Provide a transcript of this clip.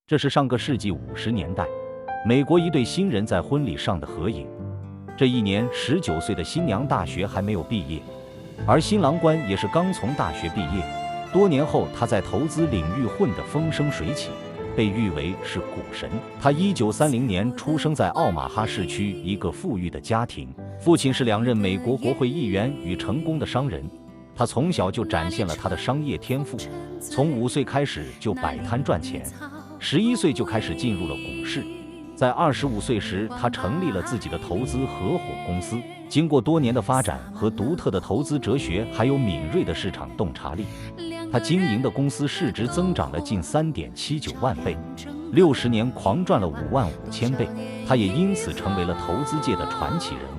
这是上个世纪50年代，美国一对新人在婚礼上的合影。这一年，19岁的新娘大学还没有毕业，而新郎官也是刚从大学毕业。多年后，他在投资领域混得风生水起，被誉为是股神。他1930年出生在奥马哈市区一个富裕的家庭，父亲是2任美国国会议员与成功的商人。他从小就展现了他的商业天赋，从5岁开始就摆摊赚钱，11岁就开始进入了股市。在25岁时，他成立了自己的投资合伙公司。经过多年的发展和独特的投资哲学，还有敏锐的市场洞察力，他经营的公司市值增长了近3.79万倍，60年狂赚了5万5千倍。他也因此成为了投资界的传奇人物。